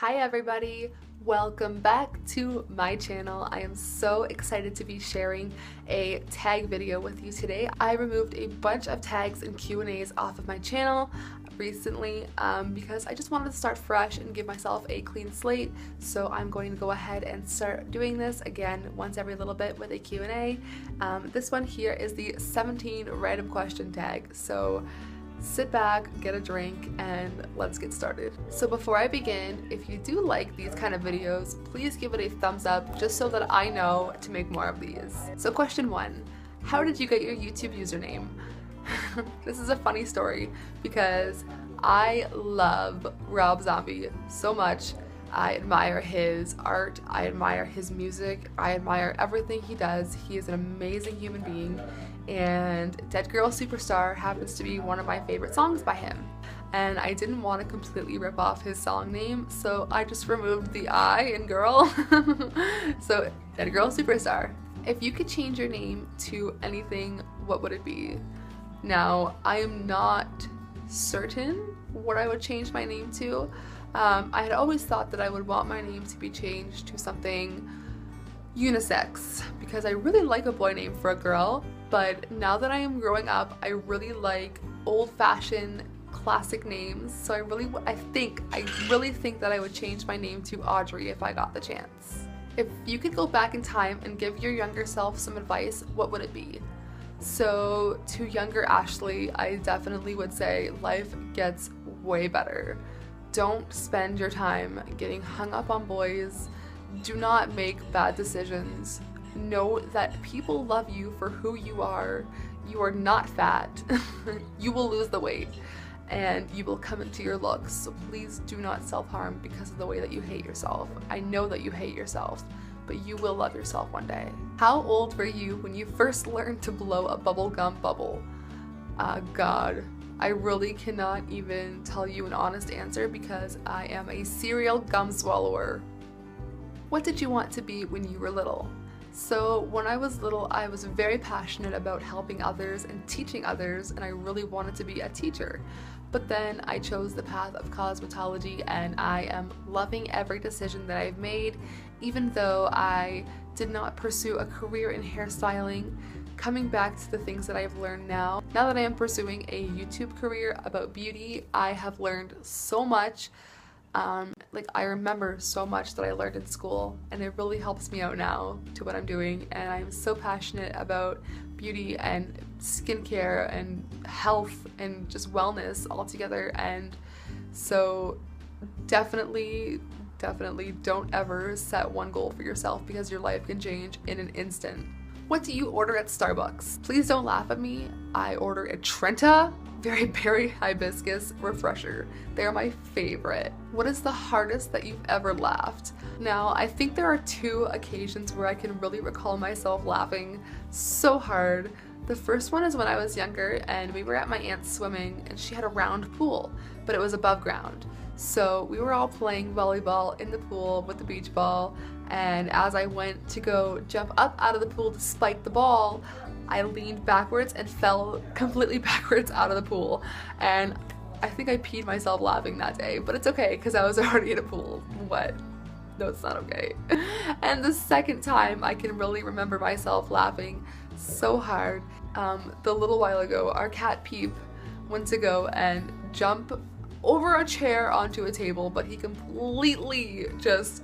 Hi everybody, welcome back to my channel. I am so excited to be sharing a tag video with you today. I removed a bunch of tags and Q&As off of my channel recently because I just wanted to start fresh and give myself a clean slate. So I'm going to go ahead and start doing this again once every little bit with a Q&A. This one here is the 17 random question tag. So sit back, get a drink, and let's get started. So before I begin, if you do like these kind of videos, please give it a thumbs up just so that I know to make more of these. So question 1, how did you get your YouTube username? This is a funny story because I love Rob Zombie so much. I admire his art, I admire his music, I admire everything he does. He is an amazing human being, and Deadgrl Superstar happens to be one of my favorite songs by him. And I didn't want to completely rip off his song name, so I just removed the I in girl. So Deadgrl Superstar. If you could change your name to anything, what would it be? Now, I am not certain what I would change my name to. I had always thought that I would want my name to be changed to something unisex because I really like a boy name for a girl, but now that I am growing up, I really like old-fashioned classic names, so I really think that I would change my name to Audrey if I got the chance. If you could go back in time and give your younger self some advice, what would it be? So to younger Ashley, I definitely would say life gets way better. Don't spend your time getting hung up on boys. Do not make bad decisions. Know that people love you for who you are. You are not fat. You will lose the weight and you will come into your looks. So please do not self-harm because of the way that you hate yourself. I know that you hate yourself, but you will love yourself one day. How old were you when you first learned to blow a bubblegum bubble? God, I really cannot even tell you an honest answer because I am a serial gum swallower. What did you want to be when you were little? So when I was little, I was very passionate about helping others and teaching others, and I really wanted to be a teacher. But then I chose the path of cosmetology, and I am loving every decision that I've made, even though I did not pursue a career in hairstyling. Coming back to the things that I've learned now that I am pursuing a YouTube career about beauty, I have learned so much. I remember so much that I learned in school, and it really helps me out now to what I'm doing, and I'm so passionate about beauty and skincare and health and just wellness altogether. And so definitely don't ever set one goal for yourself because your life can change in an instant. What do you order at Starbucks? Please don't laugh at me. I order a Trenta Very Berry Hibiscus Refresher. They are my favorite. What is the hardest that you've ever laughed? Now, I think there are 2 occasions where I can really recall myself laughing so hard. The first one is when I was younger and we were at my aunt's swimming, and she had a round pool, but it was above ground. So we were all playing volleyball in the pool with the beach ball, and as I went to go jump up out of the pool to spike the ball, I leaned backwards and fell completely backwards out of the pool, and I think I peed myself laughing that day, but it's okay because I was already in a pool. What? No, it's not okay. And the second time I can really remember myself laughing so hard, the little while ago, our cat Peep went to go and jump over a chair onto a table, but he completely just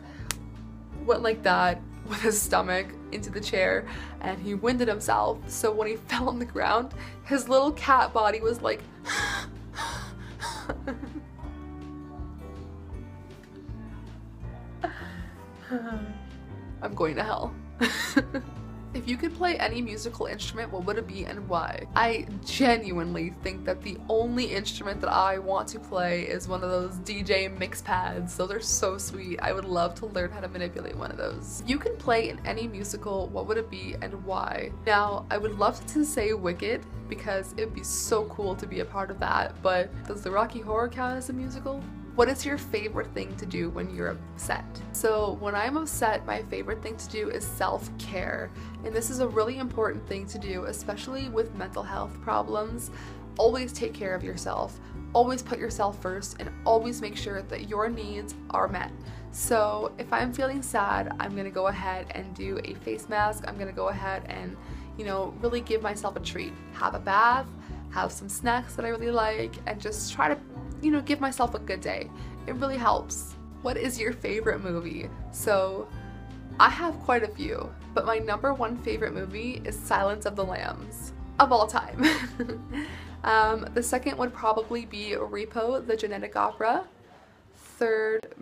went like that with his stomach into the chair, and he winded himself. So when he fell on the ground, his little cat body was like I'm going to hell. If you could play any musical instrument, what would it be and why? I genuinely think that the only instrument that I want to play is one of those DJ mix pads. Those are so sweet. I would love to learn how to manipulate one of those. If you could play in any musical, what would it be and why? Now, I would love to say Wicked because it'd be so cool to be a part of that, but does the Rocky Horror count as a musical? What is your favorite thing to do when you're upset? So when I'm upset, my favorite thing to do is self-care. And this is a really important thing to do, especially with mental health problems. always take care of yourself, always put yourself first, and always make sure that your needs are met. So if I'm feeling sad, I'm gonna go ahead and do a face mask. I'm gonna go ahead and, you know, really give myself a treat. Have a bath, have some snacks that I really like, and just try to, you know, give myself a good day. It really helps. What is your favorite movie? So I have quite a few, but my number one favorite movie is Silence of the Lambs of all time. The second would probably be Repo, the Genetic Opera. Third,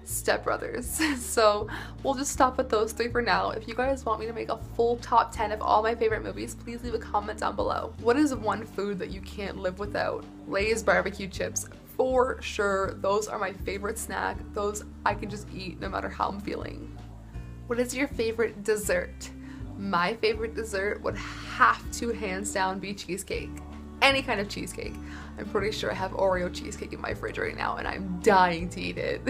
Step Brothers. So we'll just stop with those three for now. If you guys want me to make a full top 10 of all my favorite movies, please leave a comment down below. What is one food that you can't live without? Lay's barbecue chips. For sure, those are my favorite snack. Those I can just eat no matter how I'm feeling. What is your favorite dessert? My favorite dessert would have to hands down be cheesecake. Any kind of cheesecake. I'm pretty sure I have Oreo cheesecake in my fridge right now and I'm dying to eat it.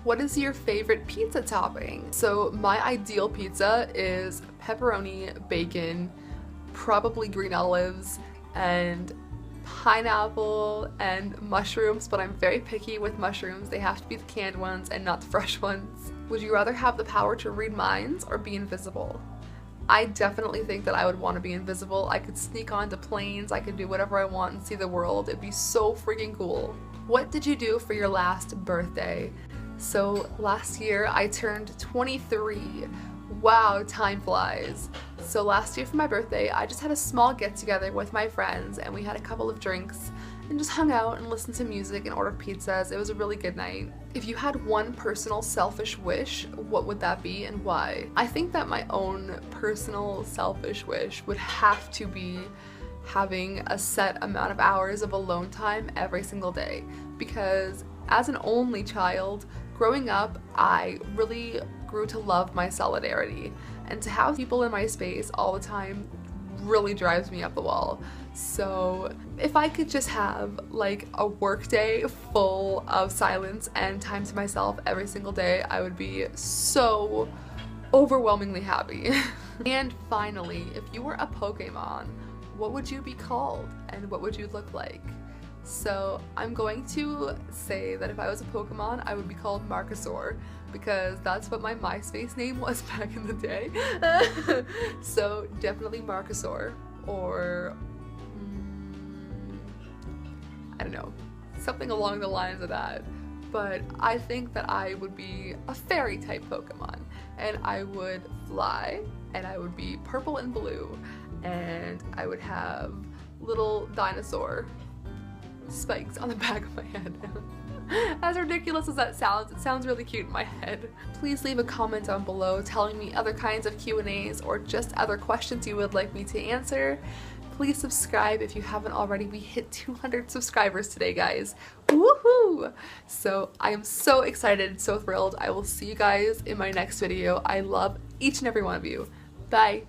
What is your favorite pizza topping? So my ideal pizza is pepperoni, bacon, probably green olives, and pineapple and mushrooms, but I'm very picky with mushrooms. They have to be the canned ones and not the fresh ones. Would you rather have the power to read minds or be invisible? I definitely think that I would want to be invisible. I could sneak onto planes, I could do whatever I want and see the world. It'd be so freaking cool. What did you do for your last birthday? So last year I turned 23. Wow, time flies. So last year for my birthday, I just had a small get together with my friends and we had a couple of drinks and just hung out and listened to music and ordered pizzas. It was a really good night. If you had one personal selfish wish, what would that be and why? I think that my own personal selfish wish would have to be having a set amount of hours of alone time every single day, because as an only child, growing up, I really grew to love my solidarity, and to have people in my space all the time really drives me up the wall. So if I could just have like a work day full of silence and time to myself every single day, I would be so overwhelmingly happy. And finally, if you were a Pokemon, what would you be called and what would you look like? So I'm going to say that if I was a Pokemon, I would be called Marcasaur, because that's what my MySpace name was back in the day. So definitely Marcasaur, or I don't know, something along the lines of that. But I think that I would be a fairy type Pokemon, and I would fly, and I would be purple and blue, and I would have little dinosaur spikes on the back of my head. As ridiculous as that sounds, it sounds really cute in my head. Please leave a comment down below telling me other kinds of Q&As or just other questions you would like me to answer. Please subscribe if you haven't already. We hit 200 subscribers today, guys. Woohoo! So I am so excited, so thrilled. I will see you guys in my next video. I love each and every one of you. Bye!